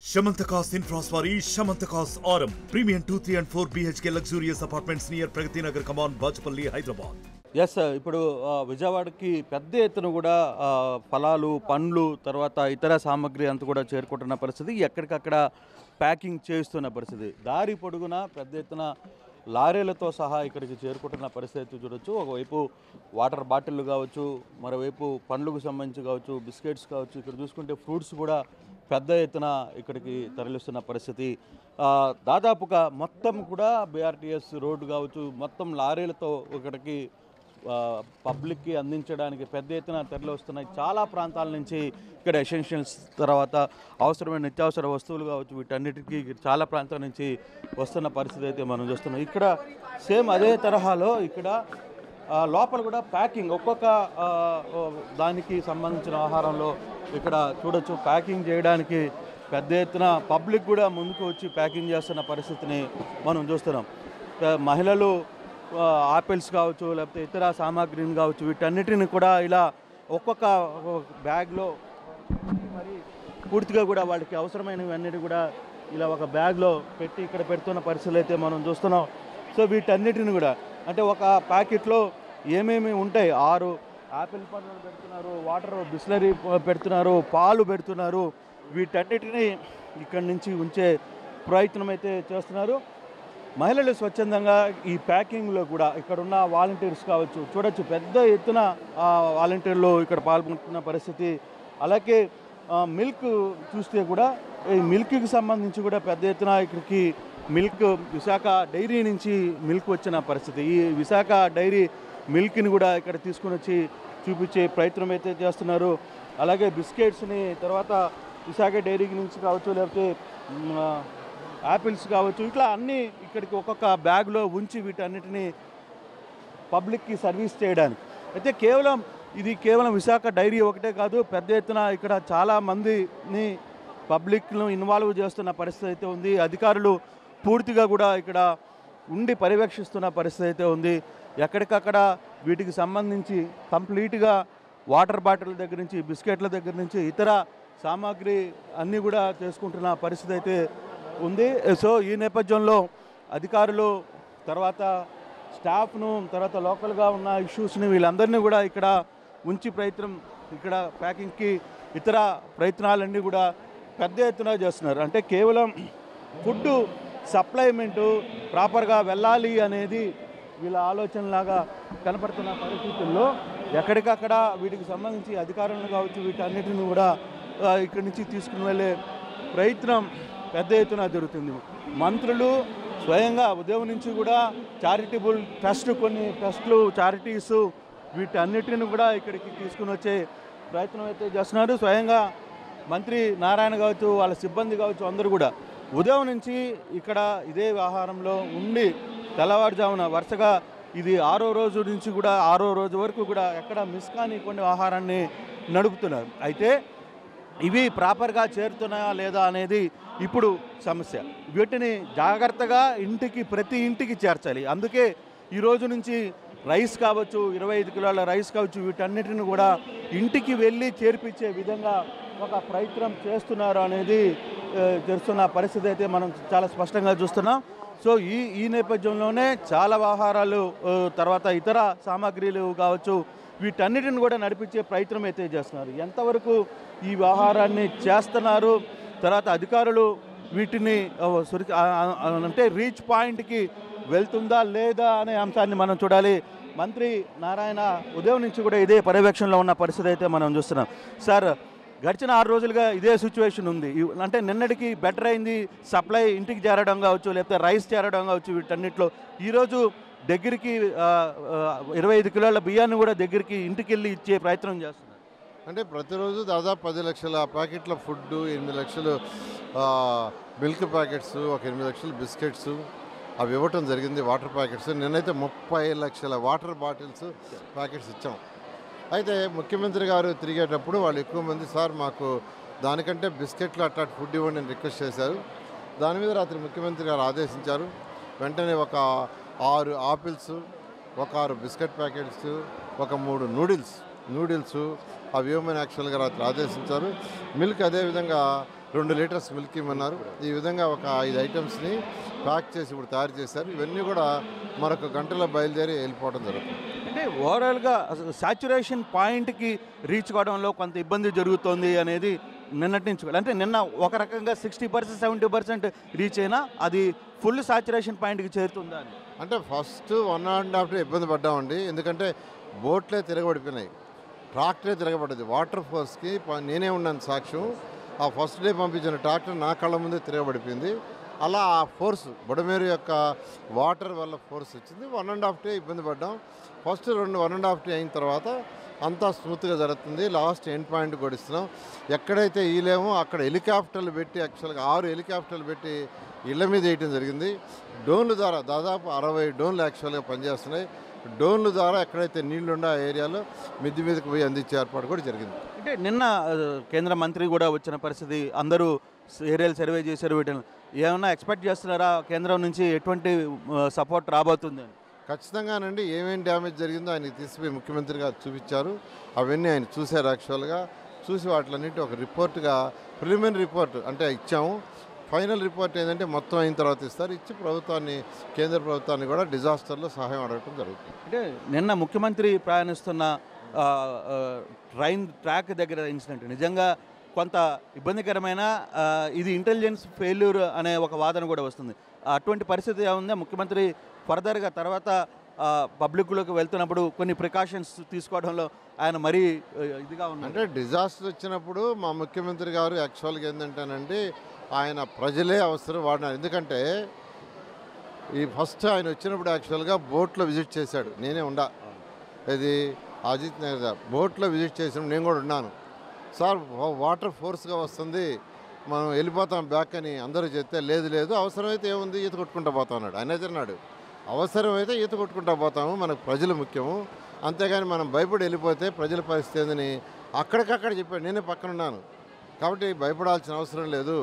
Shamantakas Infraswari, Shamantakas Aurum. Premium 2, 3 and 4 BHK luxurious apartments near Pragati Nagar, Kaman, Bajpalli, Hyderabad. Yes ఇప్పుడు విజయవాడకి పెద్ద ఎత్తున కూడా ఫలాలు పండ్లు తర్వాత ఇతర సామాగ్రి అంతా కూడా చేరుకుంటున్న పరిస్థితి, ఎక్కడికక్కడ ప్యాకింగ్ చేస్తున్న పరిస్థితి. దారి పొడుగున పెద్ద ఎత్తున లారీలతో సహా ఇక్కడికి చేరుకుంటున్న పరిస్థితి చూడొచ్చు. ఒకవైపు వాటర్ బాటిళ్ళు కావచ్చు, మరోవైపు పండ్లకు సంబంధించి కావచ్చు, బిస్కెట్స్ కావచ్చు, ఇక్కడ చూసుకుంటే ఫ్రూట్స్ కూడా పెద్ద ఎత్తున ఇక్కడికి తరలిస్తున్న పరిస్థితి. దాదాపుగా మొత్తం కూడా బీఆర్టీఎస్ రోడ్డు కావచ్చు, మొత్తం లారీలతో ఇక్కడికి పబ్లిక్కి అందించడానికి పెద్ద ఎత్తున తరలి వస్తున్నాయి. చాలా ప్రాంతాల నుంచి ఇక్కడ ఎసెన్షియల్స్ తర్వాత అవసరమైన నిత్యావసర వస్తువులు కావచ్చు, వీటన్నిటికీ చాలా ప్రాంతాల నుంచి వస్తున్న పరిస్థితి అయితే మనం చూస్తున్నాం. ఇక్కడ సేమ్ అదే తరహాలో ఇక్కడ లోపల కూడా ప్యాకింగ్ ఒక్కొక్క దానికి సంబంధించిన ఆహారంలో ఇక్కడ చూడొచ్చు. ప్యాకింగ్ చేయడానికి పెద్ద ఎత్తున పబ్లిక్ కూడా ముందుకు వచ్చి ప్యాకింగ్ చేస్తున్న పరిస్థితిని మనం చూస్తున్నాం. మహిళలు ఆపిల్స్ కావచ్చు, లేకపోతే ఇతర సామాగ్రిని కావచ్చు, వీటన్నిటిని కూడా ఇలా ఒక్కొక్క బ్యాగ్లో మరి పూర్తిగా కూడా వాళ్ళకి అవసరమైనవన్నీ కూడా ఇలా ఒక బ్యాగ్లో పెట్టి ఇక్కడ పెడుతున్న పరిస్థితులు అయితే మనం చూస్తున్నాం. సో వీటన్నిటిని కూడా అంటే ఒక ప్యాకెట్లో ఏమేమి ఉంటాయి, 6 ఆపిల్ పండ్లు పెడుతున్నారు, వాటర్ బిస్లరీ పెడుతున్నారు, పాలు పెడుతున్నారు, వీటన్నిటిని ఇక్కడి నుంచి ఉంచే ప్రయత్నం అయితే చేస్తున్నారు. మహిళలు స్వచ్ఛందంగా ఈ ప్యాకింగ్లో కూడా ఇక్కడున్న వాలంటీర్స్ కావచ్చు చూడొచ్చు, పెద్ద ఎత్తున వాలంటీర్లు ఇక్కడ పాల్గొంటున్న పరిస్థితి. అలాగే మిల్క్ చూస్తే కూడా ఈ మిల్క్కి సంబంధించి కూడా పెద్ద ఎత్తున ఇక్కడికి మిల్క్ విశాఖ డైరీ నుంచి మిల్క్ వచ్చిన పరిస్థితి. ఈ విశాఖ డైరీ మిల్క్ని కూడా ఇక్కడ తీసుకుని వచ్చి చూపించే ప్రయత్నం అయితే చేస్తున్నారు. అలాగే బిస్కెట్స్ని తర్వాత విశాఖ డైరీ నుంచి కావచ్చు, లేకపోతే యాపిల్స్ కావచ్చు, ఇట్లా అన్నీ ఇక్కడికి ఒక్కొక్క బ్యాగ్లో ఉంచి వీటన్నిటిని పబ్లిక్కి సర్వీస్ చేయడానికి అయితే ఇది కేవలం విశాఖ డైరీ ఒకటే కాదు, పెద్ద ఎత్తున ఇక్కడ చాలామందిని పబ్లిక్ను ఇన్వాల్వ్ చేస్తున్న పరిస్థితి అయితే ఉంది. అధికారులు పూర్తిగా కూడా ఇక్కడ ఉండి పర్యవేక్షిస్తున్న పరిస్థితి అయితే ఉంది. ఎక్కడికక్కడ వీటికి సంబంధించి కంప్లీట్గా వాటర్ బాటిల్ దగ్గర నుంచి బిస్కెట్ల దగ్గర నుంచి ఇతర సామాగ్రి అన్నీ కూడా చేసుకుంటున్న పరిస్థితి అయితే ఉంది. సో ఈ నేపథ్యంలో అధికారులు తర్వాత స్టాఫ్ను తర్వాత లోకల్గా ఉన్న ఇష్యూస్ని వీళ్ళందరినీ కూడా ఇక్కడ ఉంచి ప్రయత్నం ఇక్కడ ప్యాకింగ్కి ఇతర ప్రయత్నాలన్నీ కూడా పెద్ద ఎత్తున చేస్తున్నారు. అంటే కేవలం ఫుడ్ సప్లైమెంటు ప్రాపర్గా వెళ్ళాలి అనేది వీళ్ళ ఆలోచనలాగా కనపడుతున్న పరిస్థితుల్లో ఎక్కడికక్కడ వీటికి సంబంధించి అధికారులను కావచ్చు వీటన్నిటిని కూడా ఇక్కడి నుంచి తీసుకుని వెళ్ళే ప్రయత్నం పెద్ద ఎత్తున జరుగుతుంది. మంత్రులు స్వయంగా ఉదయం నుంచి కూడా చారిటబుల్ ట్రస్ట్, కొన్ని ట్రస్టులు చారిటీస్ వీటన్నిటిని కూడా ఇక్కడికి తీసుకుని వచ్చే ప్రయత్నం అయితే చేస్తున్నారు. స్వయంగా మంత్రి నారాయణ కావచ్చు, వాళ్ళ సిబ్బంది కావచ్చు, అందరూ కూడా ఉదయం నుంచి ఇక్కడ ఇదే ఆహారంలో ఉండి తెల్లవారుజామున వరుసగా ఇది 6వ రోజు నుంచి కూడా 6వ రోజు వరకు కూడా ఎక్కడ మిస్ కాని కొన్ని ఆహారాన్ని నడుపుతున్నారు. అయితే ఇవి ప్రాపర్గా చేరుతున్నాయా లేదా అనేది ఇప్పుడు సమస్య. వీటిని జాగ్రత్తగా ప్రతి ఇంటికి చేర్చాలి. అందుకే ఈరోజు నుంచి రైస్ కావచ్చు, 25 కిలోల రైస్ కావచ్చు, వీటన్నిటిని కూడా ఇంటికి వెళ్ళి చేర్పించే విధంగా ఒక ప్రయత్నం చేస్తున్నారు అనేది చేస్తున్న పరిస్థితి అయితే మనం చాలా స్పష్టంగా చూస్తున్నాం. సో ఈ నేపథ్యంలోనే చాలా ఆహారాలు తర్వాత ఇతర సామాగ్రిలు కావచ్చు వీటన్నిటిని కూడా నడిపించే ప్రయత్నం అయితే చేస్తున్నారు. ఎంతవరకు ఈ వ్యవహారాన్ని చేస్తున్నారు, తర్వాత అధికారులు వీటిని అంటే రీచ్ పాయింట్కి వెళ్తుందా లేదా అనే అంశాన్ని మనం చూడాలి. మంత్రి నారాయణ ఉదయం నుంచి కూడా ఇదే పర్యవేక్షణలో ఉన్న పరిస్థితి అయితే మనం చూస్తున్నాం. సార్, గడిచిన 6 రోజులుగా ఇదే సిచ్యువేషన్ ఉంది. అంటే నిన్నటికి బెటర్ అయింది, సప్లై ఇంటికి చేరడం కావచ్చు, లేకపోతే రైస్ చేరడం కావచ్చు, వీటన్నిటిలో ఈరోజు దగ్గరికి 25 కిలోల బియ్యాన్ని కూడా దగ్గరికి ఇంటికి వెళ్ళి ఇచ్చే ప్రయత్నం చేస్తున్నారు. అంటే ప్రతిరోజు దాదాపు 10 లక్షల ప్యాకెట్ల ఫుడ్, 8 లక్షలు మిల్క్ ప్యాకెట్స్, ఒక 8 లక్షల బిస్కెట్స్ అవి ఇవ్వటం జరిగింది. వాటర్ ప్యాకెట్స్ నిన్నైతే 30 లక్షల వాటర్ బాటిల్స్ ప్యాకెట్స్ ఇచ్చాం. అయితే ముఖ్యమంత్రి గారు తిరిగేటప్పుడు వాళ్ళు ఎక్కువ మంది సార్ మాకు దానికంటే బిస్కెట్లు అట్లాంటి ఫుడ్ ఇవ్వండి అని రిక్వెస్ట్ చేశారు. దాని మీద రాత్రి ముఖ్యమంత్రి గారు ఆదేశించారు. వెంటనే ఒక 6 ఆపిల్స్, ఒక 6 బిస్కెట్ ప్యాకెట్స్, ఒక 3 నూడిల్స్ అవి ఇవ్వమని యాక్చువల్గా రాత్రి ఆదేశించారు. మిల్క్ అదేవిధంగా 2 లీటర్స్ మిల్క్ ఇవ్వమన్నారు. ఈ విధంగా ఒక 5 ఐటమ్స్ని ప్యాక్ చేసి ఇప్పుడు తయారు చేశారు. ఇవన్నీ కూడా మరొక గంటలో బయలుదేరి వెళ్ళిపోవడం జరుగుతుంది. అంటే ఓవరాల్గా సాచురేషన్ పాయింట్కి రీచ్ కావడంలో కొంత ఇబ్బంది జరుగుతోంది అనేది నిన్నటి నుంచి అంటే నిన్న ఒక రకంగా 60% 70% రీచ్ అయినా అది ఫుల్ సాచురేషన్ పాయింట్కి చేరుతుందా అని. అంటే ఫస్ట్ 1.5 డే ఇబ్బంది పడ్డామండి. ఎందుకంటే బోట్లే తిరగబడిపోయినాయి, ట్రాక్టరే తిరగబడ్డది. వాటర్ ఫోర్స్కి నేనే ఉన్నాను సాక్ష్యం. ఆ ఫస్ట్ డే పంపించిన ట్రాక్టర్ నా కళ్ళ ముందే తిరగబడిపోయింది. అలా ఆ ఫోర్స్ బుడమేరు యొక్క వాటర్ వల్ల ఫోర్స్ వచ్చింది. 1.5 డే ఇబ్బంది పడ్డాం. ఫస్ట్ 1.5 డే అయిన తర్వాత అంతా స్మూత్గా జరుగుతుంది. లాస్ట్ ఎండ్ పాయింట్ కొడిస్తున్నాం. ఎక్కడైతే ఈలేమో అక్కడ హెలికాప్టర్లు పెట్టి యాక్చువల్గా 6 హెలికాప్టర్లు పెట్టి ఇళ్ల మీద వేయటం జరిగింది. డ్రోన్ల ద్వారా దాదాపు 60 డ్రోన్లు యాక్చువల్గా పనిచేస్తున్నాయి. డ్రోన్ల ద్వారా ఎక్కడైతే నీళ్లుండో ఆ ఏరియాలో మిద్ది మీదకి పోయి అందించే ఏర్పాటు కూడా జరిగింది. అంటే నిన్న కేంద్ర మంత్రి కూడా వచ్చిన పరిస్థితి, అందరూ ఏరియాలు సర్వే చేశారు. వీటిని ఏమైనా ఎక్స్పెక్ట్ చేస్తున్నారా కేంద్రం నుంచి, ఎటువంటి సపోర్ట్ రాబోతుంది అని? ఖచ్చితంగానండి. ఏమేమి డ్యామేజ్ జరిగిందో ఆయనకి తీసిపోయి ముఖ్యమంత్రి గారు చూపించారు. అవన్నీ ఆయన చూశారు. యాక్చువల్గా చూసి వాటిలన్నింటి ఒక రిపోర్ట్గా ప్రిలిమినరీ రిపోర్ట్ అంటే ఇచ్చాము. ఫైనల్ రిపోర్ట్ ఏంటంటే మొత్తం అయిన తర్వాత ఇస్తారు. ఇచ్చి ప్రభుత్వాన్ని, కేంద్ర ప్రభుత్వాన్ని కూడా డిజాస్టర్లో సహాయం అడగటం జరుగుతుంది. అంటే నిన్న ముఖ్యమంత్రి ప్రయాణిస్తున్న ట్రాక్ దగ్గర ఇన్సిడెంట్ నిజంగా కొంత ఇబ్బందికరమైన, ఇది ఇంటెలిజెన్స్ ఫెయిల్యూర్ అనే ఒక వాదన కూడా వస్తుంది. అటువంటి పరిస్థితి ఏముందా? ముఖ్యమంత్రి ఫర్దర్గా తర్వాత పబ్లిక్లోకి వెళ్తున్నప్పుడు కొన్ని ప్రికాషన్స్ తీసుకోవడంలో ఆయన మరీ ఇదిగా ఉన్నారు. అంటే డిజాస్టర్ వచ్చినప్పుడు మా ముఖ్యమంత్రి గారు యాక్చువల్గా ఏంటంటేనండి, ఆయన ప్రజలే అవసరం వాడినారు. ఎందుకంటే ఈ ఫస్ట్ ఆయన వచ్చినప్పుడు యాక్చువల్గా బోట్లో విజిట్ చేశాడు. నేనే ఉండా, ఇది అజిత్ నగర్ బోట్లో విజిట్ చేసినప్పుడు నేను కూడా ఉన్నాను. సార్ వాటర్ ఫోర్స్గా వస్తుంది, మనం వెళ్ళిపోతాం బ్యాక్ అని అందరూ చెప్తే లేదు లేదు అవసరమైతే ఏముంది ఈత కొట్టుకుంటా పోతా ఉన్నాడు. ఆయన అన్నాడు అవసరమైతే ఈత కొట్టుకుంటా పోతాము, మనకు ప్రజలు ముఖ్యము, అంతేగాని మనం భయపడి వెళ్ళిపోతే ప్రజల పరిస్థితి ఏందని అక్కడికక్కడ చెప్పాడు. నేనే పక్కన ఉన్నాను కాబట్టి భయపడాల్సిన అవసరం లేదు.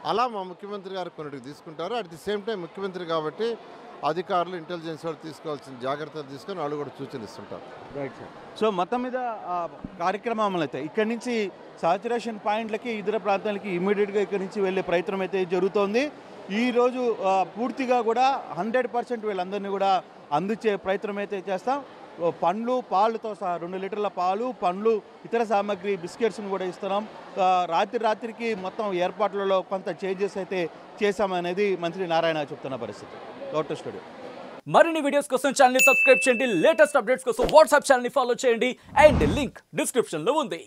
అలా మా ముఖ్యమంత్రి గారు కొన్నిటికి తీసుకుంటారు. అట్ ది సేమ్ టైం ముఖ్యమంత్రి కాబట్టి అధికారులు, ఇంటెలిజెన్స్ వాళ్ళు తీసుకోవాల్సిన జాగ్రత్తలు తీసుకొని వాళ్ళు కూడా సూచనలు ఇస్తుంటారు. Right sir. సో మొత్తం మీద కార్యక్రమం అయితే ఇక్కడి నుంచి సాచురేషన్ పాయింట్లకి ఇతర ప్రాంతాలకి ఇమీడియట్గా ఇక్కడి నుంచి వెళ్ళే ప్రయత్నం అయితే జరుగుతోంది. ఈరోజు పూర్తిగా కూడా 100% వీళ్ళందరినీ కూడా అందించే ప్రయత్నం అయితే చేస్తాం. పండ్లు, పాలుతో సహా 2 లీటర్ల పాలు, పండ్లు, ఇతర సామాగ్రి, బిస్కెట్స్ని కూడా ఇస్తున్నాం. రాత్రికి మొత్తం ఏర్పాట్లలో కొంత చేంజెస్ అయితే చేశామనేది మంత్రి నారాయణ చెప్తున్న పరిస్థితి. Lotus studio. మరిన్ని వీడియోస్ కోసం ఛానల్ ని సబ్స్క్రైబ్ చేయండి. లేటెస్ట్ అప్డేట్స్ కోసం వాట్సాప్ ఛానల్ ని ఫాలో చేయండి. అండ్ లింక్ డిస్క్రిప్షన్ లో ఉంది.